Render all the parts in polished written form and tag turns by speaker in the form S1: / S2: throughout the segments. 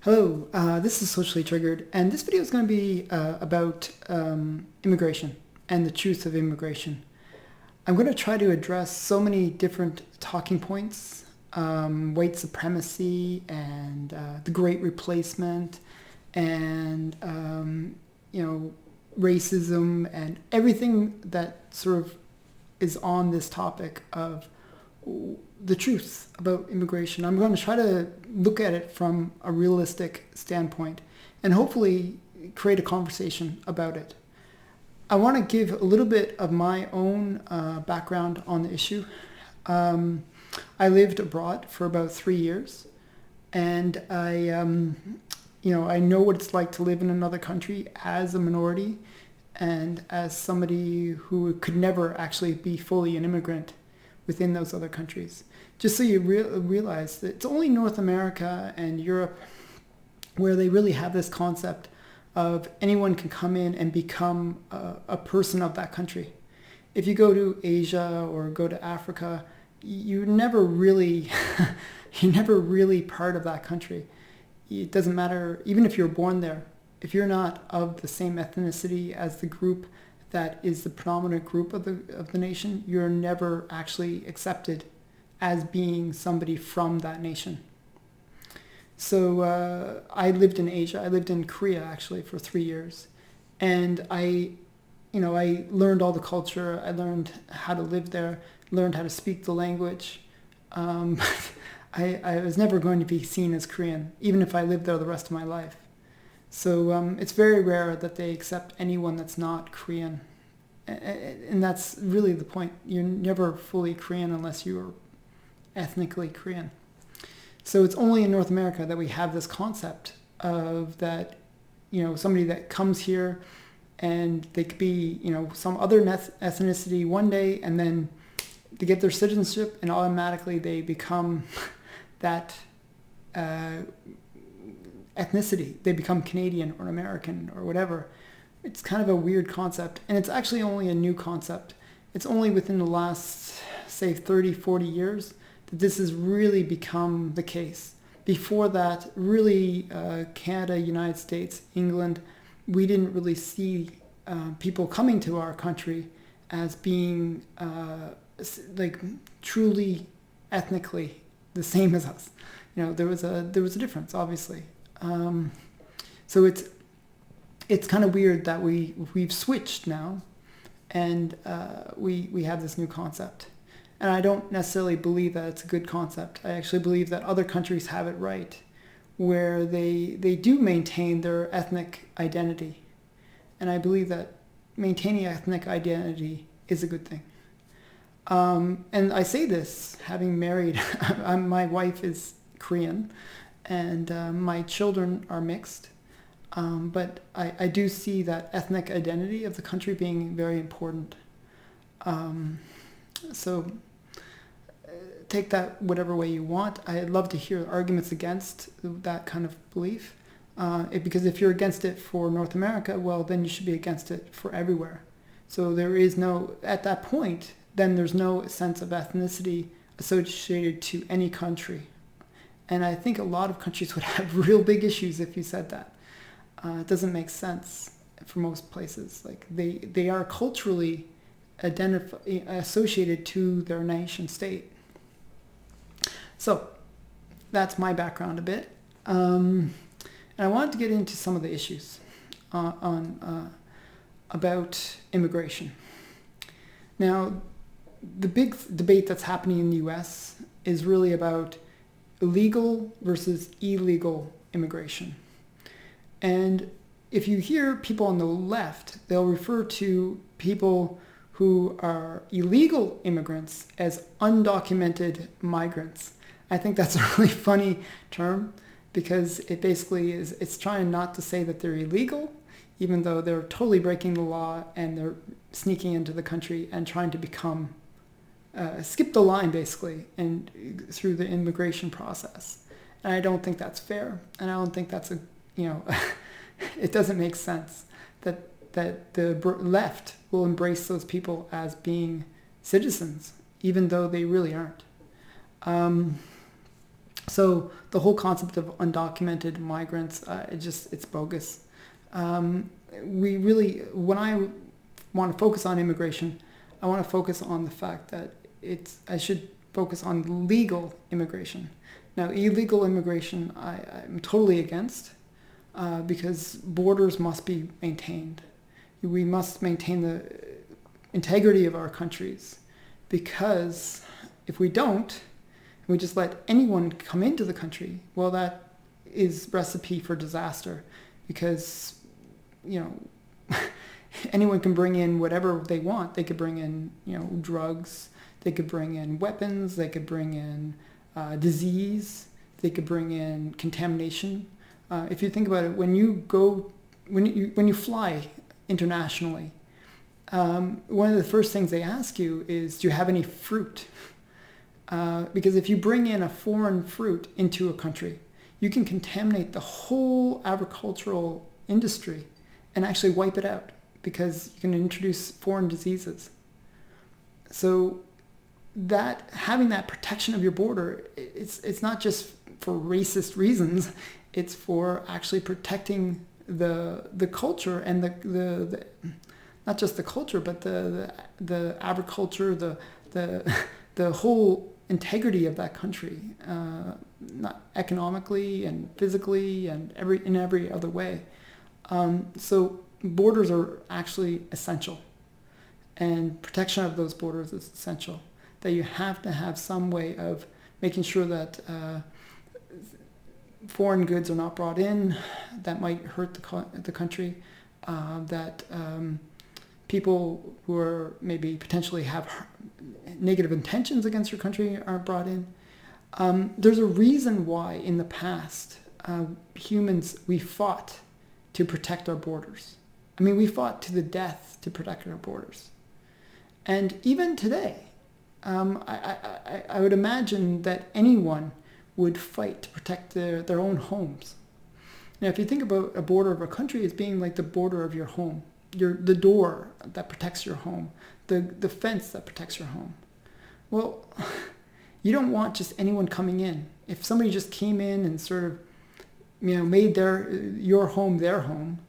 S1: Hello, this is Socially Triggered, and this video is going to be about immigration and the truth of immigration. I'm going to try to address so many different talking points, white supremacy and the Great Replacement and, racism and everything that sort of is on this topic of the truth about immigration. I'm going to try to look at it from a realistic standpoint and hopefully create a conversation about it. I want to give a little bit of my own background on the issue. I lived abroad for about 3 years, and I know what it's like to live in another country as a minority and as somebody who could never actually be fully an immigrant within those other countries. Just so you realize that it's only North America and Europe where they really have this concept of anyone can come in and become a person of that country. If you go to Asia or go to Africa, you're never really part of that country. It doesn't matter, even if you're born there, if you're not of the same ethnicity as the group that is the predominant group of the nation, you're never actually accepted as being somebody from that nation. So I lived in Asia. I lived in Korea actually for 3 years, and I learned all the culture. I learned how to live there, learned how to speak the language. I was never going to be seen as Korean, even if I lived there the rest of my life. So it's very rare that they accept anyone that's not Korean. And that's really the point. You're never fully Korean unless you're ethnically Korean. So it's only in North America that we have this concept of that, somebody that comes here and they could be, some other ethnicity one day, and then they get their citizenship and automatically they become that ethnicity. They become Canadian or American or whatever. It's kind of a weird concept, and it's actually only a new concept. It's only within the last, say, 30, 40 years that this has really become the case. Before that, really, Canada, United States, England, we didn't really see people coming to our country as being truly ethnically the same as us. There was a difference, obviously. So it's kind of weird that we've switched now, and we have this new concept. And I don't necessarily believe that it's a good concept. I actually believe that other countries have it right, where they do maintain their ethnic identity. And I believe that maintaining ethnic identity is a good thing. And I say this having married, my wife is Korean, and my children are mixed. But I do see that ethnic identity of the country being very important. So take that whatever way you want. I'd love to hear arguments against that kind of belief. Because if you're against it for North America, well, then you should be against it for everywhere. So there is no, at that point, then there's no sense of ethnicity associated to any country. And I think a lot of countries would have real big issues if you said that. It doesn't make sense for most places. Like they are culturally associated to their nation state. So that's my background a bit. And I wanted to get into some of the issues about immigration. Now, the big debate that's happening in the U.S. is really about legal versus illegal immigration. And if you hear people on the left, they'll refer to people who are illegal immigrants as undocumented migrants. I think that's a really funny term because it basically is, it's trying not to say that they're illegal, even though they're totally breaking the law and they're sneaking into the country and trying to become, skip the line basically, and through the immigration process. And I don't think that's fair. And I don't think that's it doesn't make sense that the left will embrace those people as being citizens, even though they really aren't. So the whole concept of undocumented migrants, it's bogus. We really, when I want to focus on immigration, I want to focus on the fact that I should focus on legal immigration. Now, illegal immigration, I'm totally against, because borders must be maintained. We must maintain the integrity of our countries, because if we don't, we just let anyone come into the country, well, that is recipe for disaster, because, anyone can bring in whatever they want. They could bring in, drugs. They could bring in weapons. They could bring in disease. They could bring in contamination. If you think about it, when you fly internationally, one of the first things they ask you is, do you have any fruit? Because if you bring in a foreign fruit into a country, you can contaminate the whole agricultural industry and actually wipe it out, because you can introduce foreign diseases. So that having that protection of your border, it's not just for racist reasons. It's for actually protecting the culture and the not just the culture, but the agriculture, the whole integrity of that country, not economically and physically and in every other way. So borders are actually essential, and protection of those borders is essential. That you have to have some way of making sure that foreign goods are not brought in that might hurt the country, that people who are maybe potentially have negative intentions against your country aren't brought in. There's a reason why in the past humans, we fought to protect our borders. I mean, we fought to the death to protect our borders. And even today, I would imagine that anyone would fight to protect their own homes. Now, if you think about a border of a country as being like the border of your home, the door that protects your home, the fence that protects your home. Well, you don't want just anyone coming in. If somebody just came in and sort of, made your home their home,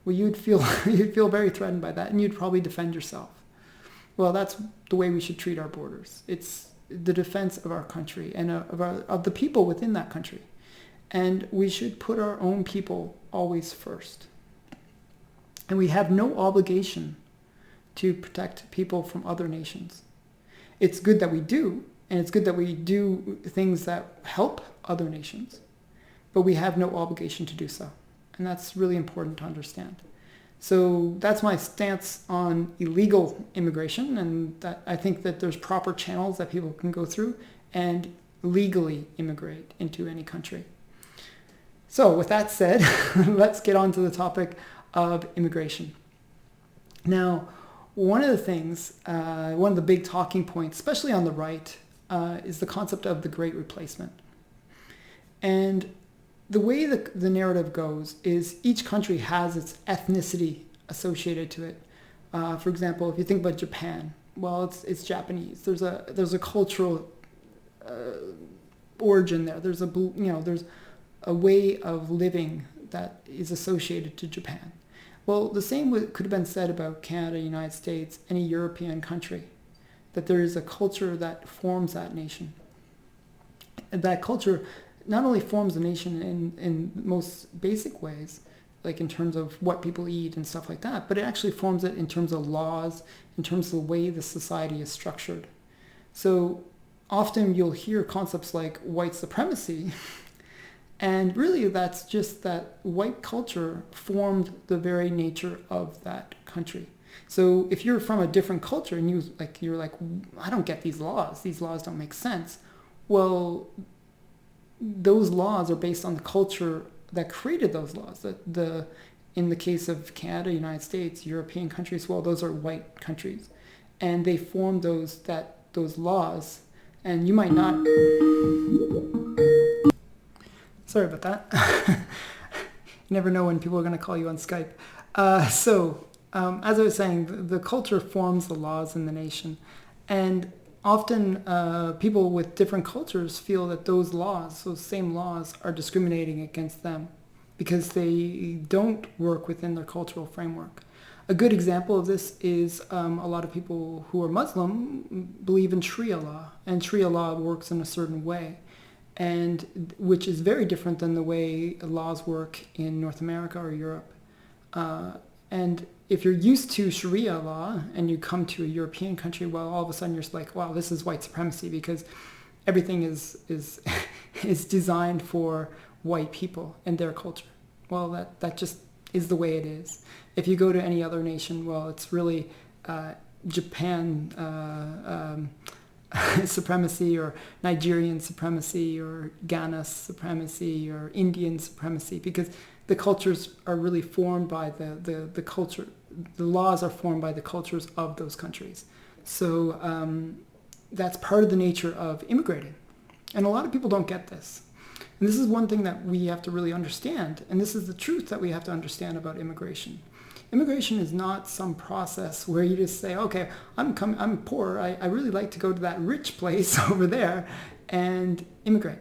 S1: well, you'd feel very threatened by that, and you'd probably defend yourself. Well, that's the way we should treat our borders. It's the defense of our country and of the people within that country. And we should put our own people always first. And we have no obligation to protect people from other nations. It's good that we do, and it's good that we do things that help other nations, but we have no obligation to do so. And that's really important to understand. So that's my stance on illegal immigration, and that I think that there's proper channels that people can go through and legally immigrate into any country. So with that said, let's get on to the topic of immigration. Now, one of the big talking points, especially on the right, is the concept of the Great Replacement. And the way the narrative goes is each country has its ethnicity associated to it. For example, if you think about Japan, well, it's Japanese. There's a cultural origin there. There's a way of living that is associated to Japan. Well, the same could have been said about Canada, United States, any European country, that there is a culture that forms that nation. And that culture not only forms the nation in most basic ways, like in terms of what people eat and stuff like that, but it actually forms it in terms of laws, in terms of the way the society is structured. So often you'll hear concepts like white supremacy, and really that's just that white culture formed the very nature of that country. So if you're from a different culture and you're like, I don't get these laws don't make sense. Well, those laws are based on the culture that created those laws. In the case of Canada, United States, European countries, well, those are white countries, and they formed those laws. And you might not. Sorry about that. You never know when people are going to call you on Skype. As I was saying, the culture forms the laws in the nation, and often people with different cultures feel that those same laws, are discriminating against them because they don't work within their cultural framework. A good example of this is a lot of people who are Muslim believe in Sharia law, and Sharia law works in a certain way, and which is very different than the way laws work in North America or Europe. And if you're used to Sharia law and you come to a European country, well, all of a sudden you're like, wow, this is white supremacy because everything is is designed for white people and their culture. Well, that just is the way it is. If you go to any other nation, well, it's really Japan supremacy, or Nigerian supremacy, or Ghana supremacy, or Indian supremacy, because the cultures are really formed by the culture. The laws are formed by the cultures of those countries. So that's part of the nature of immigrating. And a lot of people don't get this. And this is one thing that we have to really understand. And this is the truth that we have to understand about immigration. Immigration is not some process where you just say, okay, I'm poor. I really like to go to that rich place over there and immigrate.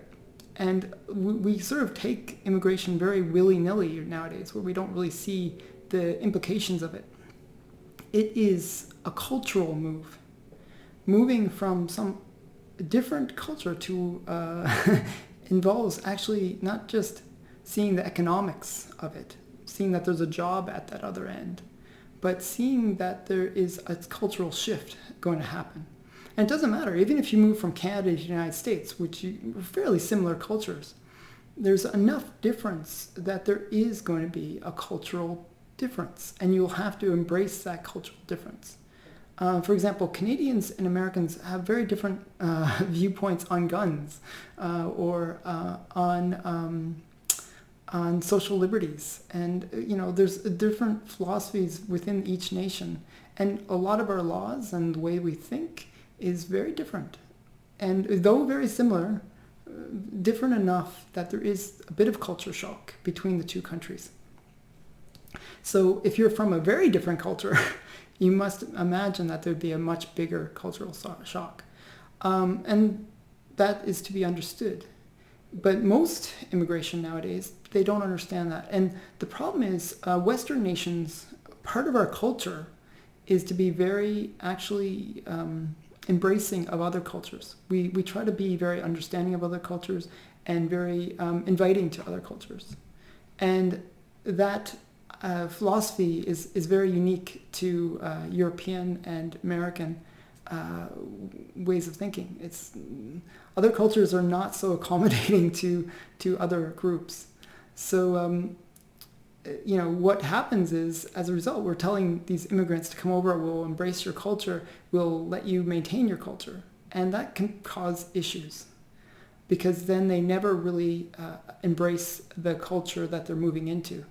S1: And we sort of take immigration very willy-nilly nowadays, where we don't really see the implications of it. It is a cultural move. Moving from some different culture to involves actually not just seeing the economics of it, seeing that there's a job at that other end, but seeing that there is a cultural shift going to happen. And it doesn't matter, even if you move from Canada to the United States, which are fairly similar cultures, there's enough difference that there is going to be a cultural difference, and you'll have to embrace that cultural difference. For example, Canadians and Americans have very different viewpoints on guns or on social liberties, and there's different philosophies within each nation, and a lot of our laws and the way we think is very different, and though very similar, different enough that there is a bit of culture shock between the two countries. So if you're from a very different culture, you must imagine that there'd be a much bigger cultural shock, and that is to be understood. But most immigration nowadays, they don't understand that. And the problem is, Western nations, part of our culture is to be very actually embracing of other cultures. We try to be very understanding of other cultures and very inviting to other cultures. And that philosophy is very unique to European and American ways of thinking. Other cultures are not so accommodating to other groups. So what happens is, as a result, we're telling these immigrants to come over, we'll embrace your culture, we'll let you maintain your culture. And that can cause issues, because then they never really embrace the culture that they're moving into.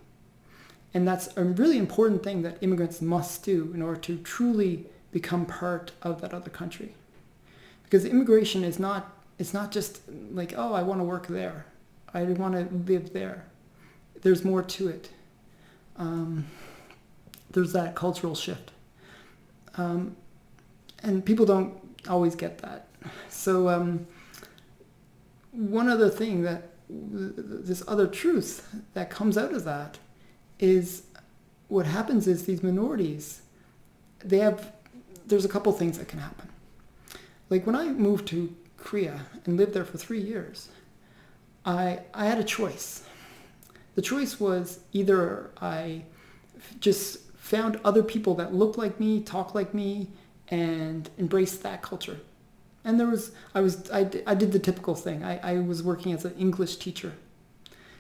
S1: And that's a really important thing that immigrants must do in order to truly become part of that other country. Because immigration is not just like, oh, I want to work there, I want to live there. There's more to it. There's that cultural shift. And people don't always get that. So one other thing that, this other truth that comes out of that is, what happens is these minorities, there's a couple things that can happen. Like when I moved to Korea and lived there for 3 years, I had a choice. The choice was either I just found other people that looked like me, talked like me, and embraced that culture. And I did the typical thing. I was working as an English teacher.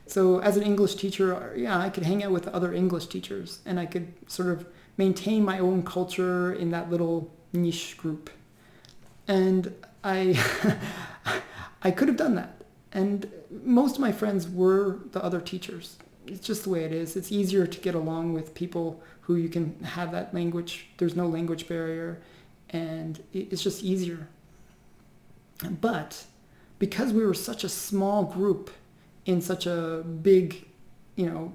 S1: So as an English teacher, I could hang out with other English teachers, and I could sort of maintain my own culture in that little niche group. And I could have done that. And most of my friends were the other teachers. It's just the way it is. It's easier to get along with people who you can have that language. There's no language barrier, and it's just easier. But because we were such a small group in such a big,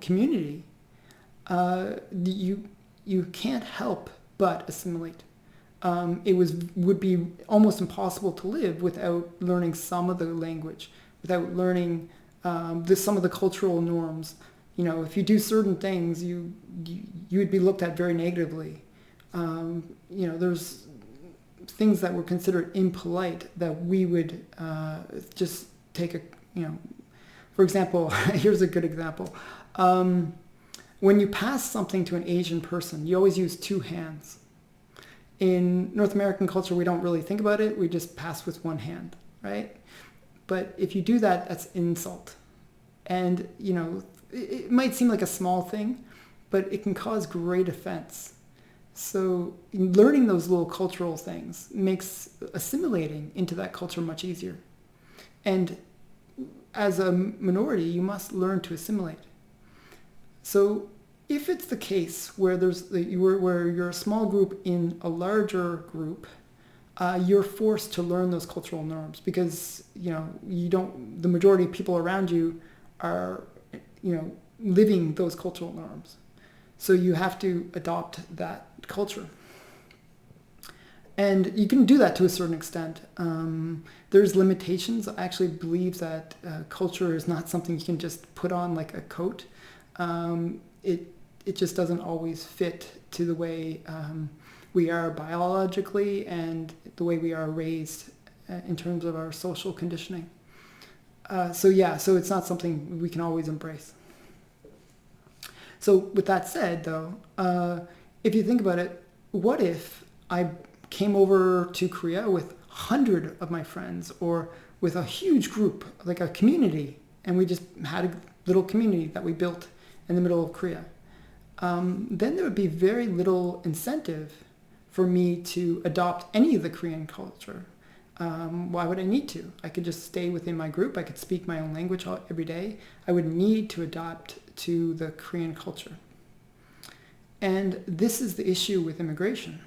S1: community, you can't help but assimilate. it would be almost impossible to live without learning some of the language, without learning some of the cultural norms. If you do certain things, you would be looked at very negatively. There's things that were considered impolite that we would just take for example, here's a good example. When you pass something to an Asian person, you always use two hands. In North American culture, we don't really think about it. We just pass with one hand, right? But if you do that, that's insult. And, it might seem like a small thing, but it can cause great offense. So learning those little cultural things makes assimilating into that culture much easier. And as a minority, you must learn to assimilate. So if it's the case where where you're a small group in a larger group, you're forced to learn those cultural norms because the majority of people around you are living those cultural norms. So you have to adopt that culture. And you can do that to a certain extent. There's limitations. I actually believe that culture is not something you can just put on like a coat. It just doesn't always fit to the way we are biologically and the way we are raised in terms of our social conditioning. So it's not something we can always embrace. So with that said, though, if you think about it, what if I came over to Korea with 100 of my friends or with a huge group, like a community, and we just had a little community that we built in the middle of Korea? Then there would be very little incentive for me to adopt any of the Korean culture. Why would I need to? I could just stay within my group. I could speak my own language every day. I would need to adapt to the Korean culture. And this is the issue with immigration,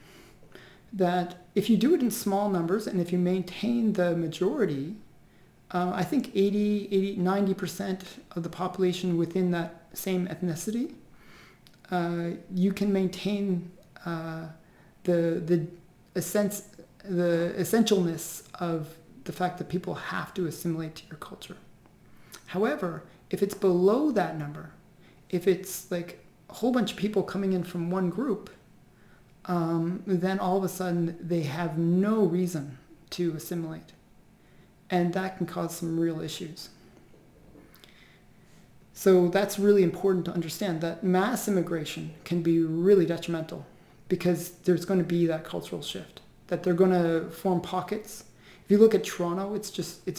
S1: that if you do it in small numbers and if you maintain the majority, I think 90% of the population within that same ethnicity, you can maintain the essentialness of the fact that people have to assimilate to your culture. However, if it's below that number, if it's like a whole bunch of people coming in from one group, then all of a sudden they have no reason to assimilate. And that can cause some real issues. So that's really important to understand, that mass immigration can be really detrimental because there's going to be that cultural shift, that they're going to form pockets. If you look at Toronto, it's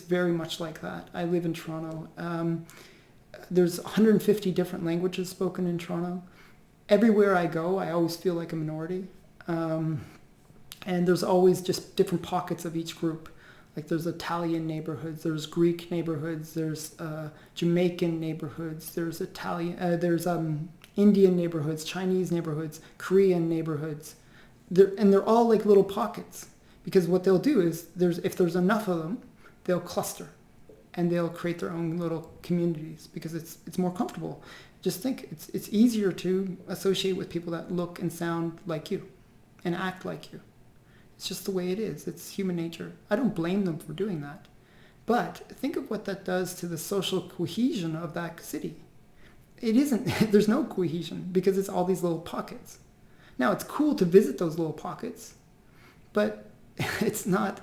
S1: very much like that. I live in Toronto. There's 150 different languages spoken in Toronto. Everywhere I go, I always feel like a minority. And there's always just different pockets of each group. Like there's Italian neighborhoods, there's Greek neighborhoods, there's Jamaican neighborhoods, there's Indian neighborhoods, Chinese neighborhoods, Korean neighborhoods. They're all like little pockets, because what they'll do is if there's enough of them, they'll cluster and they'll create their own little communities because it's more comfortable. Just think, it's easier to associate with people that look and sound like you and act like you. It's just the way it is. It's human nature. I don't blame them for doing that. But think of what that does to the social cohesion of that city. It isn't, there's no cohesion because it's all these little pockets. Now, it's cool to visit those little pockets, but it's not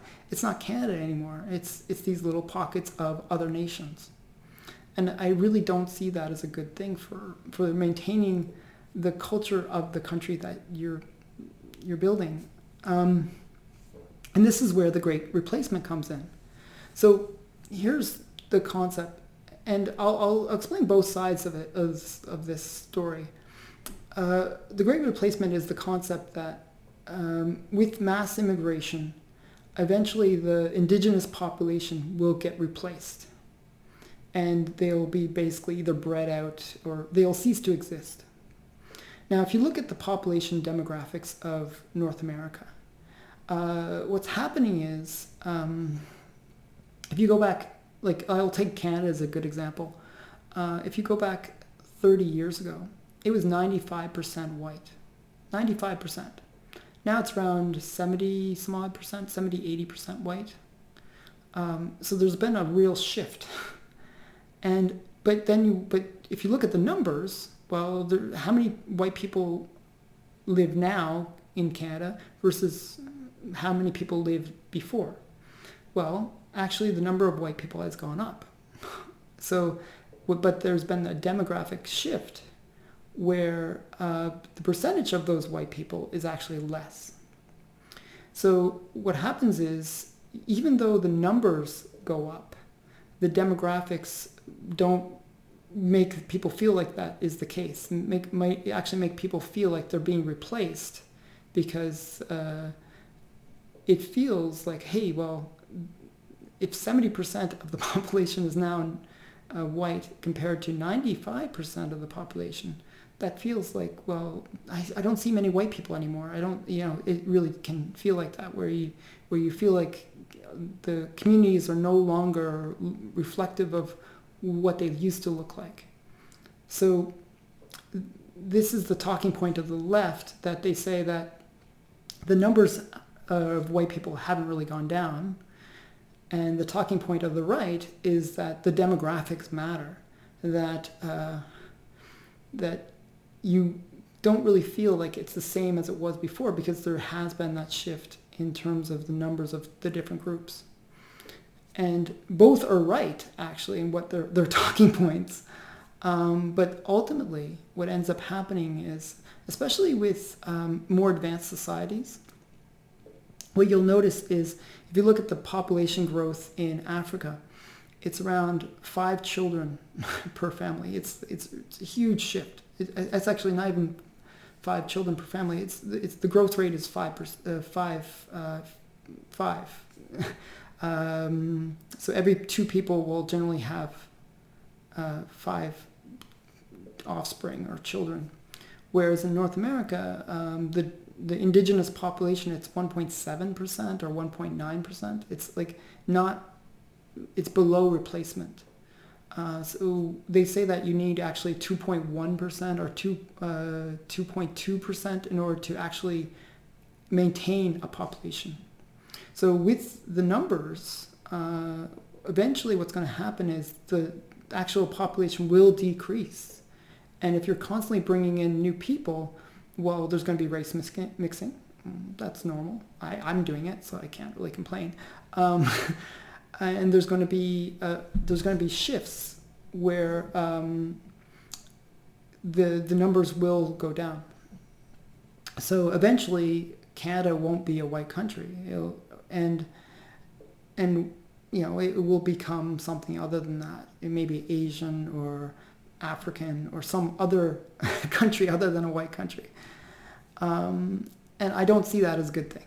S1: Canada anymore. It's these little pockets of other nations. And I really don't see that as a good thing for maintaining the culture of the country that you're building. And this is where the great replacement comes in. So here's the concept, and I'll explain both sides of it, of this story. The great replacement is the concept that with mass immigration, eventually the indigenous population will get replaced. And they'll be basically either bred out or they'll cease to exist. Now, if you look at the population demographics of North America, what's happening is, if you go back, like I'll take Canada as a good example. If you go back 30 years ago, it was 95% white. 95%. Now it's around 70 some odd percent, 70, 80% white. So there's been a real shift. But if you look at the numbers, well, how many white people live now in Canada versus how many people lived before? Well, actually the number of white people has gone up. So, but there's been a demographic shift where the percentage of those white people is actually less. So what happens is, even though the numbers go up, the demographics don't make people feel like that is the case. Might actually make people feel like they're being replaced, because it feels like, hey, well, if 70% of the population is now white compared to 95% of the population, that feels like, well, I don't see many white people anymore. I don't, it really can feel like that, where you feel like the communities are no longer reflective of what they used to look like. So this is the talking point of the left, that they say that the numbers of white people haven't really gone down. And the talking point of the right is that the demographics matter, that you don't really feel like it's the same as it was before, because there has been that shift in terms of the numbers of the different groups. And both are right, actually, in what their talking points. But ultimately, what ends up happening is, especially with more advanced societies, what you'll notice is, if you look at the population growth in Africa, it's around 5 children per family. It's a huge shift. It's actually not even 5 children per family. It's the growth rate is 5. So every 2 people will generally have 5 offspring or children, whereas in North America, the indigenous population, it's 1.7% or 1.9%. It's like it's below replacement. So they say that you need actually 2.1% or 2.2% in order to actually maintain a population. So with the numbers, eventually what's going to happen is the actual population will decrease. And if you're constantly bringing in new people, well, there's going to be race mixing. That's normal. I'm doing it, so I can't really complain. And there's going to be shifts where the numbers will go down. So eventually, Canada won't be a white country, and it will become something other than that. It may be Asian or African or some other country other than a white country. And I don't see that as a good thing.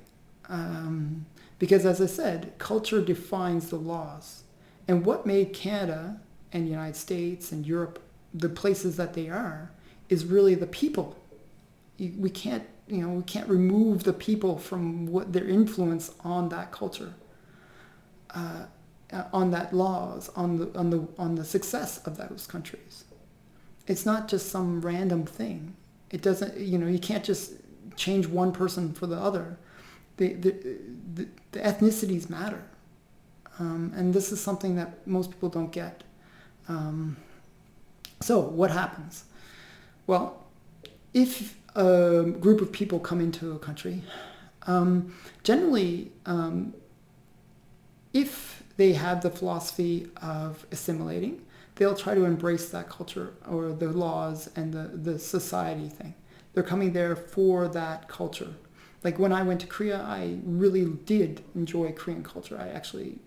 S1: Because as I said, culture defines the laws. And what made Canada and the United States and Europe the places that they are is really the people. We can't remove the people from what their influence on that culture, on that laws, on the success of those countries. It's not just some random thing. It doesn't, you can't just change one person for the other. The ethnicities matter. And this is something that most people don't get. So what happens? Well, if a group of people come into a country, generally, if they have the philosophy of assimilating, they'll try to embrace that culture or the laws and the society thing. They're coming there for that culture. Like when I went to Korea, I really did enjoy Korean culture. I actually,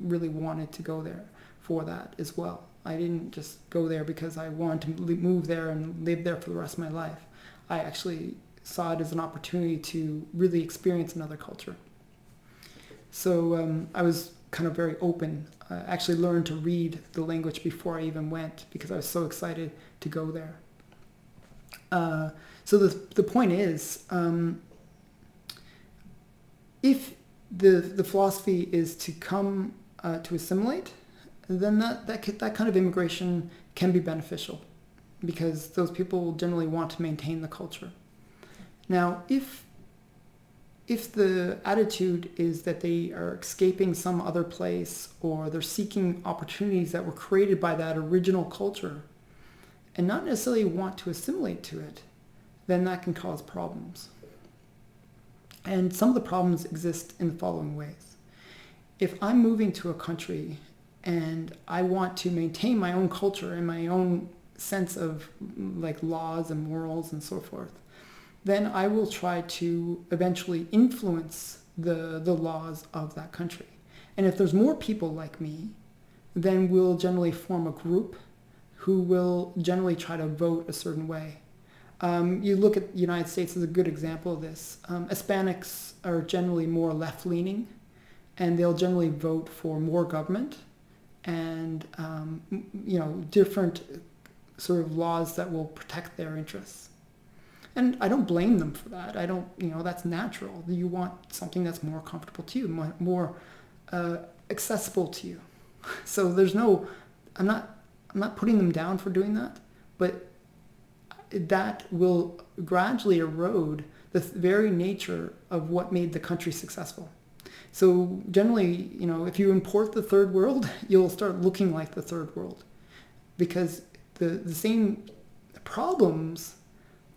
S1: really wanted to go there for that as well. I didn't just go there because I wanted to move there and live there for the rest of my life. I actually saw it as an opportunity to really experience another culture. So I was kind of very open. I actually learned to read the language before I even went because I was so excited to go there. So the point is, if the philosophy is to come to assimilate, then that kind of immigration can be beneficial because those people generally want to maintain the culture. Now, if if the attitude is that they are escaping some other place or they're seeking opportunities that were created by that original culture and not necessarily want to assimilate to it, then that can cause problems. And some of the problems exist in the following ways. If I'm moving to a country and I want to maintain my own culture and my own sense of like laws and morals and so forth, then I will try to eventually influence the laws of that country. And if there's more people like me, then we'll generally form a group who will generally try to vote a certain way. You look at the United States as a good example of this. Hispanics are generally more left-leaning, and they'll generally vote for more government and different sort of laws that will protect their interests. And I don't blame them for that. I don't, that's natural. You want something that's more comfortable to you, more accessible to you. So I'm not putting them down for doing that, but that will gradually erode the very nature of what made the country successful. So generally, if you import the third world, you'll start looking like the third world, because the same problems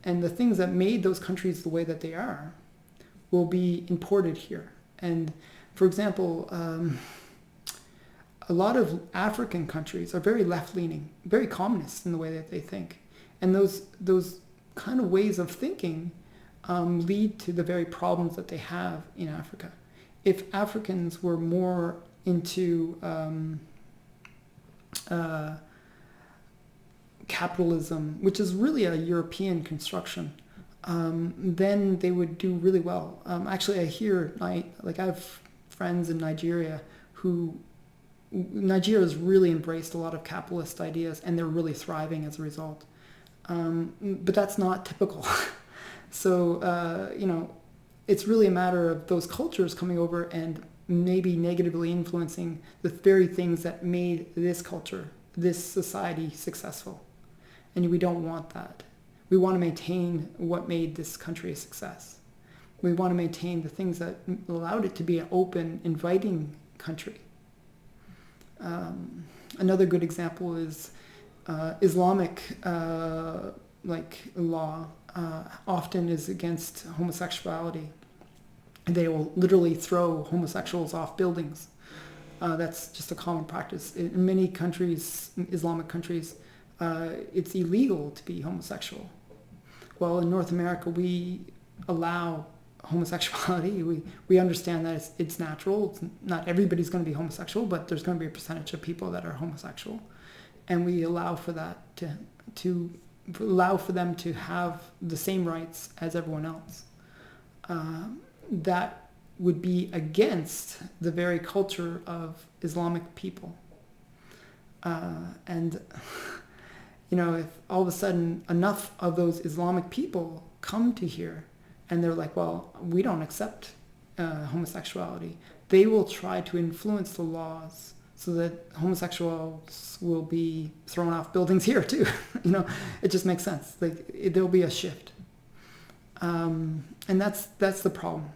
S1: and the things that made those countries the way that they are will be imported here. And for example, a lot of African countries are very left-leaning, very communist in the way that they think. And those kind of ways of thinking lead to the very problems that they have in Africa. If Africans were more into capitalism, which is really a European construction, then they would do really well. Actually, I have friends in Nigeria Nigeria has really embraced a lot of capitalist ideas, and they're really thriving as a result. But that's not typical. So, it's really a matter of those cultures coming over and maybe negatively influencing the very things that made this culture, this society successful. And we don't want that. We want to maintain what made this country a success. We want to maintain the things that allowed it to be an open, inviting country. Another good example is Islamic law often is against homosexuality. They will literally throw homosexuals off buildings. That's just a common practice. In many countries, Islamic countries, it's illegal to be homosexual. Well, in North America, we allow homosexuality. We understand that it's natural. Not everybody's going to be homosexual, but there's going to be a percentage of people that are homosexual. And we allow for that to allow for them to have the same rights as everyone else. That would be against the very culture of Islamic people. And if all of a sudden enough of those Islamic people come to here and they're like, well, we don't accept homosexuality, they will try to influence the laws so that homosexuals will be thrown off buildings here too. It just makes sense. There'll be a shift. And that's the problem.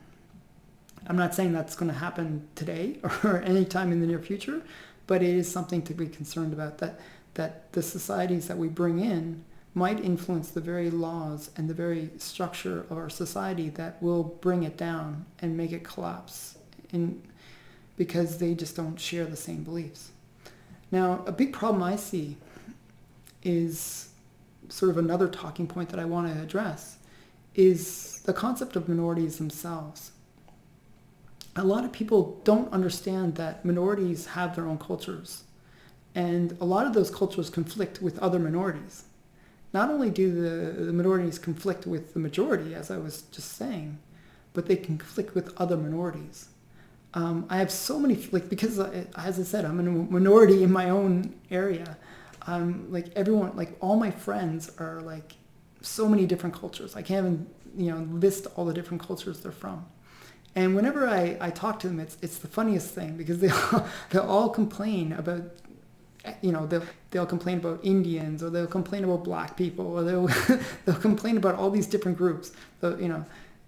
S1: I'm not saying that's going to happen today or any time in the near future, but it is something to be concerned about, that the societies that we bring in might influence the very laws and the very structure of our society that will bring it down and make it collapse because they just don't share the same beliefs. Now, a big problem I see is sort of another talking point that I want to address is the concept of minorities themselves. A lot of people don't understand that minorities have their own cultures, and a lot of those cultures conflict with other minorities. Not only do the minorities conflict with the majority, as I was just saying, but they conflict with other minorities. I have so many, because as I said, I'm in a minority in my own area. Everyone, all my friends are so many different cultures. I can't even, list all the different cultures they're from. And whenever I talk to them, it's the funniest thing, because they'll all complain about, they'll complain about Indians, or they'll complain about black people, or they'll complain about all these different groups.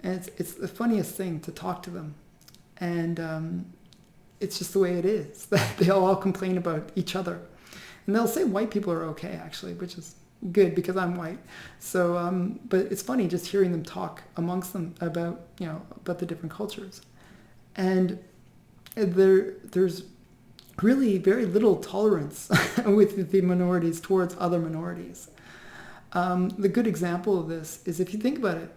S1: And it's the funniest thing to talk to them. And it's just the way it is. They'll all complain about each other. And they'll say white people are okay, actually, which is good because I'm white. So, but it's funny just hearing them talk amongst them about, about the different cultures. And there's really very little tolerance with the minorities towards other minorities. The good example of this is, if you think about it,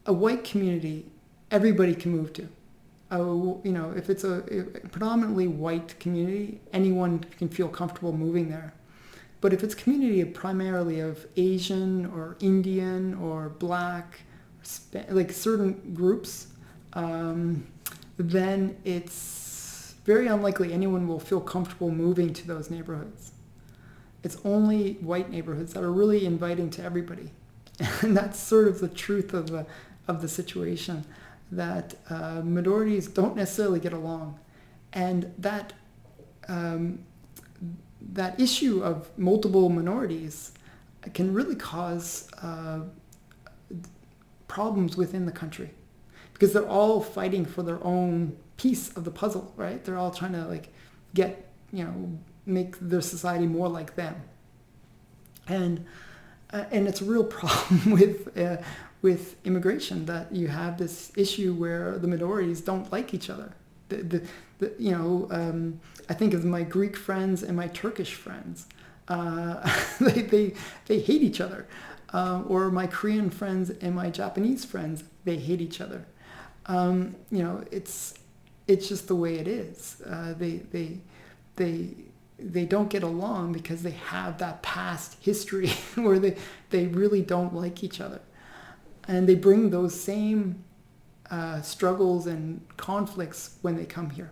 S1: a white community, everybody can move to. If it's a predominantly white community, anyone can feel comfortable moving there. But if it's a community primarily of Asian or Indian or Black, like certain groups, then it's very unlikely anyone will feel comfortable moving to those neighborhoods. It's only white neighborhoods that are really inviting to everybody. And that's sort of the truth of the situation, that minorities don't necessarily get along. And that issue of multiple minorities can really cause problems within the country, because they're all fighting for their own piece of the puzzle, right? They're all trying to make their society more like them. And it's a real problem with immigration, that you have this issue where the minorities don't like each other. I think of my Greek friends and my Turkish friends. They hate each other. Or my Korean friends and my Japanese friends, they hate each other. It's just the way it is. They don't get along because they have that past history where they really don't like each other. And they bring those same struggles and conflicts when they come here.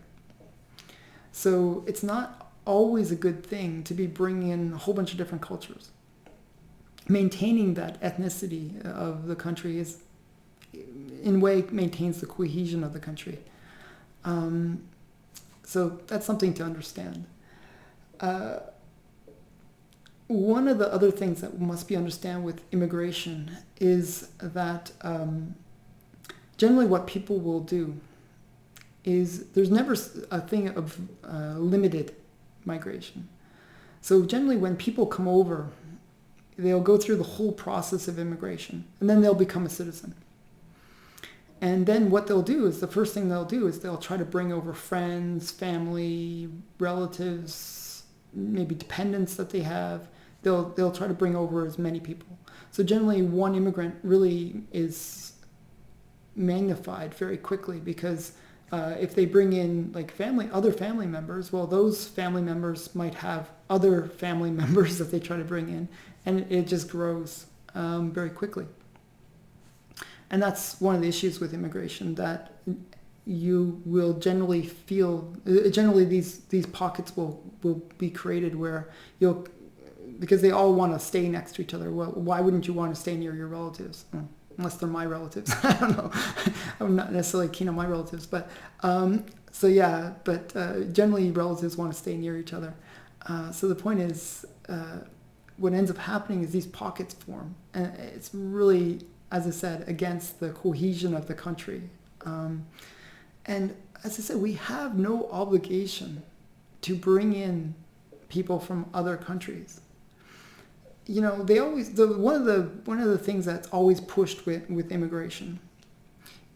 S1: So it's not always a good thing to be bringing in a whole bunch of different cultures. Maintaining that ethnicity of the country is, in a way, maintains the cohesion of the country. So that's something to understand. One of the other things that must be understood with immigration is that generally what people will do is, there's never a thing of limited migration. So generally when people come over, they'll go through the whole process of immigration, and then they'll become a citizen. And then what they'll do is, the first thing they'll do is they'll try to bring over friends, family, relatives, maybe dependents that they have. They'll try to bring over as many people. So generally one immigrant really is magnified very quickly, because if they bring in other family members, well, those family members might have other family members that they try to bring in, and it just grows very quickly. And that's one of the issues with immigration, that you will generally feel, these pockets will be created where because they all want to stay next to each other. Well, why wouldn't you want to stay near your relatives? Unless they're my relatives. I don't know. I'm not necessarily keen on my relatives, but generally relatives want to stay near each other. So the point is, what ends up happening is these pockets form, and it's really, as I said, against the cohesion of the country. And as I said, we have no obligation to bring in people from other countries. One of the things that's always pushed with immigration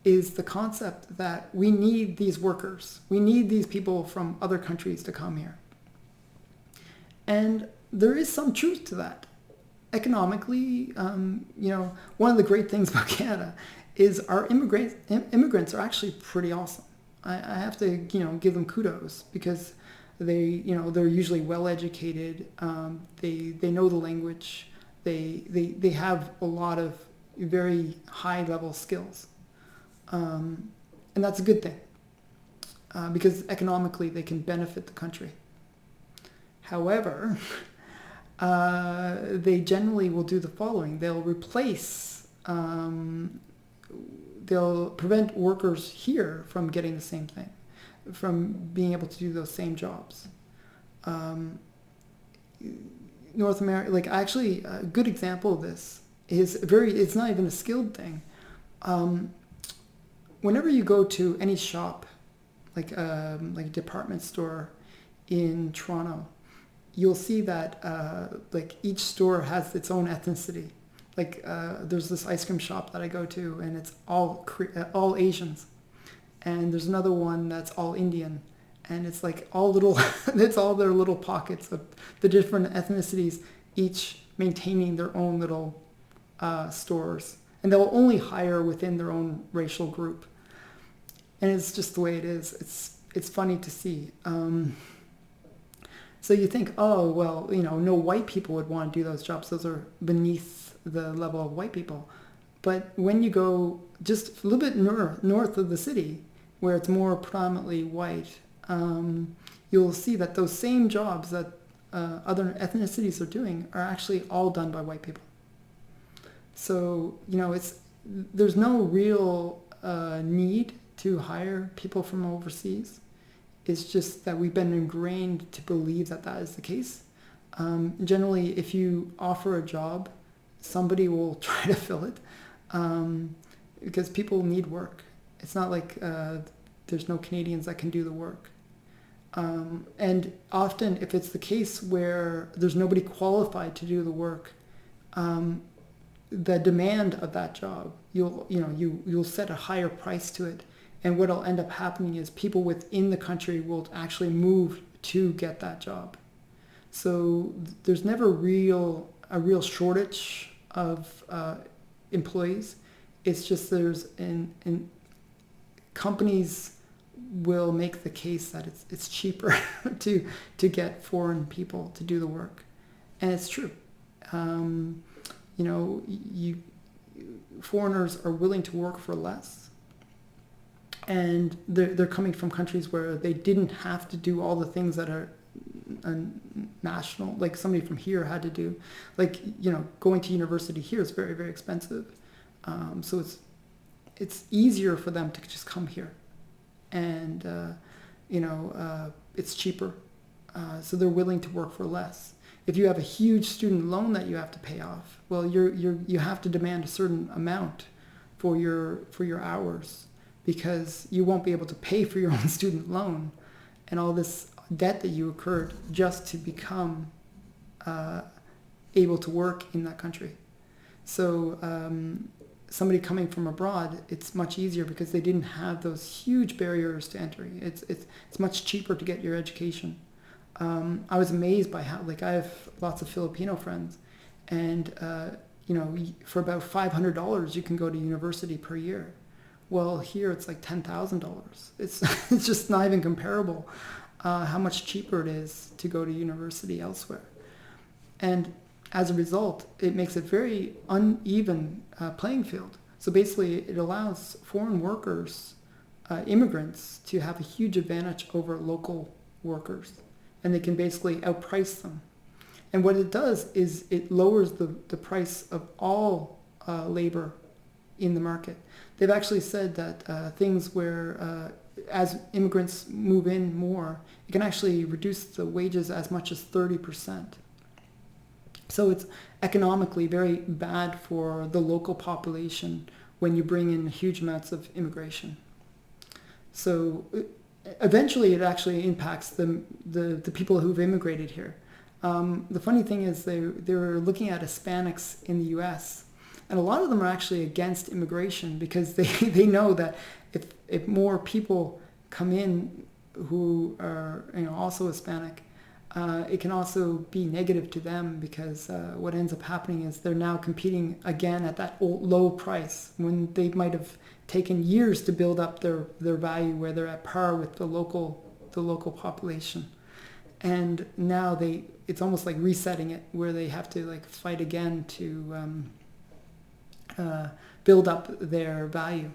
S1: is the concept that we need these workers. We need these people from other countries to come here. And there is some truth to that. Economically, one of the great things about Canada is our immigrants are actually pretty awesome. I have to, give them kudos, because they're usually well educated. They know the language. They have a lot of very high level skills, and that's a good thing, because economically they can benefit the country. However, they generally will do the following: they'll prevent workers here from getting the same thing, from being able to do those same jobs. North America, a good example of this is it's not even a skilled thing. Whenever you go to any shop, like a department store in Toronto, you'll see that like each store has its own ethnicity. Like there's this ice cream shop that I go to, and it's all Asians, and there's another one that's all Indian, and it's like all little it's all their little pockets of the different ethnicities, each maintaining their own little stores, and they'll only hire within their own racial group, and it's just the way it is. It's funny to see. So you think, oh well, no white people would want to do those jobs. Those are beneath the level of white people. But when you go just a little bit north of the city, where it's more predominantly white, you'll see that those same jobs that other ethnicities are doing are actually all done by white people. So there's no real need to hire people from overseas. It's just that we've been ingrained to believe that that is the case. Generally, if you offer a job, somebody will try to fill it because people need work. It's not like there's no Canadians that can do the work. And often, if it's the case where there's nobody qualified to do the work, the demand of that job, you'll set a higher price to it. And what'll end up happening is people within the country will actually move to get that job. So there's never a real shortage of employees. It's just companies will make the case that it's cheaper to get foreign people to do the work, and it's true. Foreigners are willing to work for less, and they're coming from countries where they didn't have to do all the things that are national, like somebody from here had to do. Like going to university here is very, very expensive, so it's easier for them to just come here, and it's cheaper, so they're willing to work for less. If you have a huge student loan that you have to pay off, well, you have to demand a certain amount for your hours, because you won't be able to pay for your own student loan and all this debt that you incurred just to become able to work in that country. So somebody coming from abroad, it's much easier because they didn't have those huge barriers to entry. It's much cheaper to get your education. I was amazed by how, like, I have lots of Filipino friends, and for about $500 you can go to university per year. Well, here it's like $10,000. It's just not even comparable how much cheaper it is to go to university elsewhere. And as a result, it makes a very uneven playing field. So basically, it allows foreign workers, immigrants, to have a huge advantage over local workers, and they can basically outprice them. And what it does is it lowers the price of all labor in the market. They've actually said that things where as immigrants move in more, it can actually reduce the wages as much as 30%. So it's economically very bad for the local population when you bring in huge amounts of immigration. So eventually it actually impacts the people who've immigrated here. The funny thing is they were looking at Hispanics in the U.S., and a lot of them are actually against immigration because they know that if more people come in who are also Hispanic, it can also be negative to them, because what ends up happening is they're now competing again at that low price when they might have taken years to build up their value, where they're at par with the local population. And now it's almost like resetting it, where they have to like fight again to build up their value.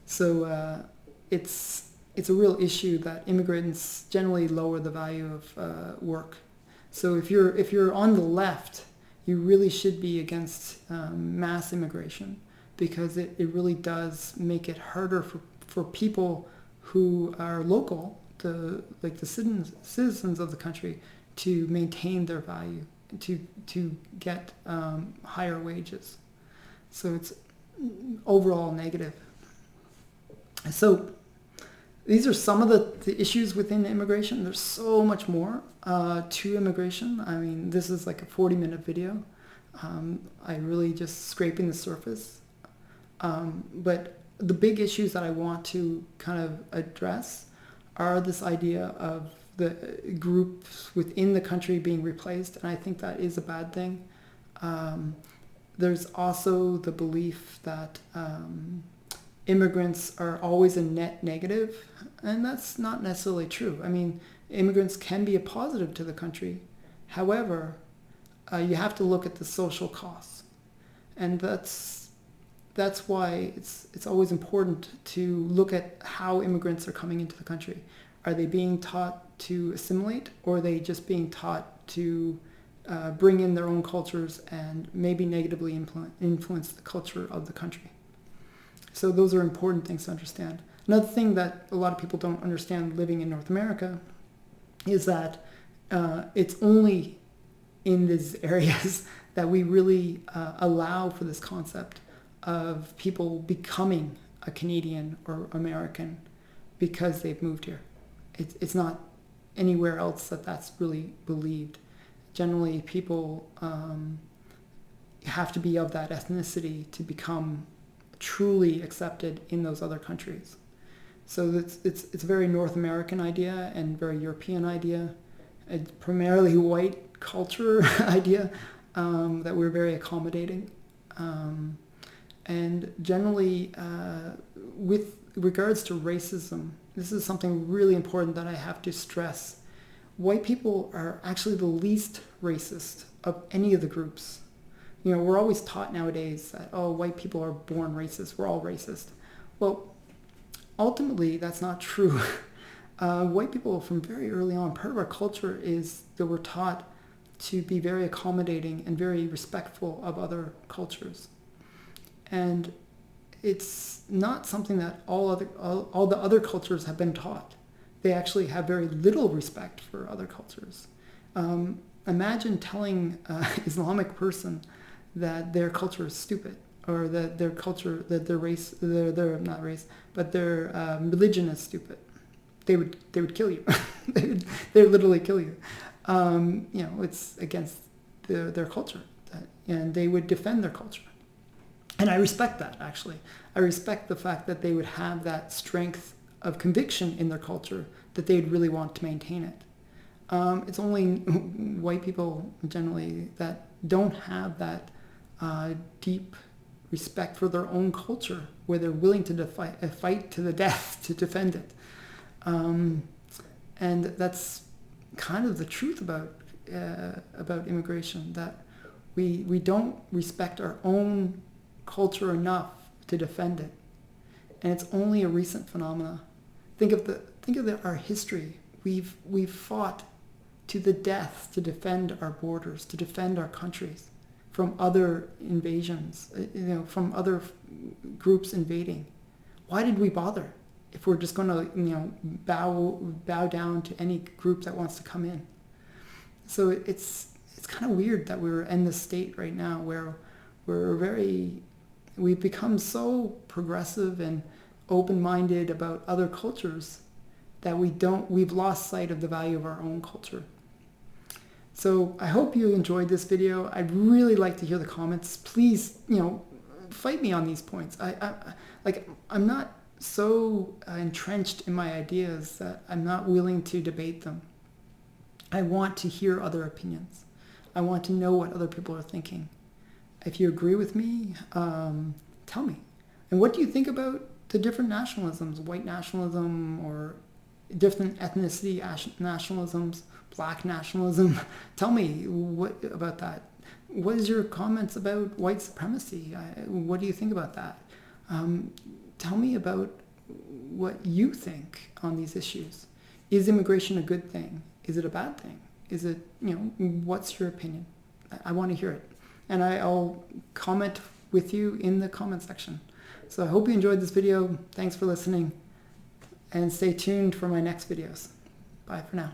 S1: So it's a real issue that immigrants generally lower the value of work. So if you're on the left, you really should be against mass immigration, because it really does make it harder for people who are local, the citizens of the country, to maintain their value, to get higher wages. So overall negative. So these are some of the issues within immigration. There's so much more to immigration. I mean, this is like a 40-minute video. I really just scraping the surface. But the big issues that I want to kind of address are this idea of the groups within the country being replaced, and I think that is a bad thing. There's also the belief that immigrants are always a net negative, and that's not necessarily true. I mean, immigrants can be a positive to the country. However, you have to look at the social costs, and that's why it's always important to look at how immigrants are coming into the country. Are they being taught to assimilate, or are they just being taught to bring in their own cultures and maybe negatively influence the culture of the country? So those are important things to understand. Another thing that a lot of people don't understand living in North America is that it's only in these areas that we really allow for this concept of people becoming a Canadian or American because they've moved here. It's not anywhere else that that's really believed. Generally, people have to be of that ethnicity to become truly accepted in those other countries. So it's a very North American idea and very European idea, a primarily white culture idea that we're very accommodating. And generally, with regards to racism, this is something really important that I have to stress. White people are actually the least racist of any of the groups. You know, we're always taught nowadays that, oh, white people are born racist, we're all racist. Well, ultimately, that's not true. White people from very early on, part of our culture is that we're taught to be very accommodating and very respectful of other cultures. And it's not something that all the other cultures have been taught. They actually have very little respect for other cultures. Imagine telling an Islamic person that their culture is stupid, or that their culture, that their race, their not race, but their religion is stupid. They would kill you. they would literally kill you. You know, it's against their culture, and they would defend their culture. And I respect that, actually. I respect the fact that they would have that strength of conviction in their culture, that they'd really want to maintain it. It's only white people generally that don't have that deep respect for their own culture, where they're willing to fight to the death to defend it. And that's kind of the truth about immigration, that we don't respect our own culture enough to defend it, and it's only a recent phenomena. Think of our history. We've fought to the death to defend our borders, to defend our countries from other invasions, from other groups invading. Why did we bother if we're just going to bow down to any group that wants to come in? So it's kind of weird that we're in this state right now where we've become so progressive and open-minded about other cultures that we've lost sight of the value of our own culture. So I hope you enjoyed this video. I'd really like to hear the comments. Please, fight me on these points. I'm not so entrenched in my ideas that I'm not willing to debate them. I want to hear other opinions. I want to know what other people are thinking. If you agree with me, tell me. And what do you think about the different nationalisms, white nationalism or different ethnicity nationalisms, black nationalism? Tell me what about that. What is your comments about white supremacy? What do you think about that? Tell me about what you think on these issues. Is immigration a good thing? Is it a bad thing? Is it, what's your opinion? I want to hear it. And I'll comment with you in the comment section. So I hope you enjoyed this video. Thanks for listening. And stay tuned for my next videos. Bye for now.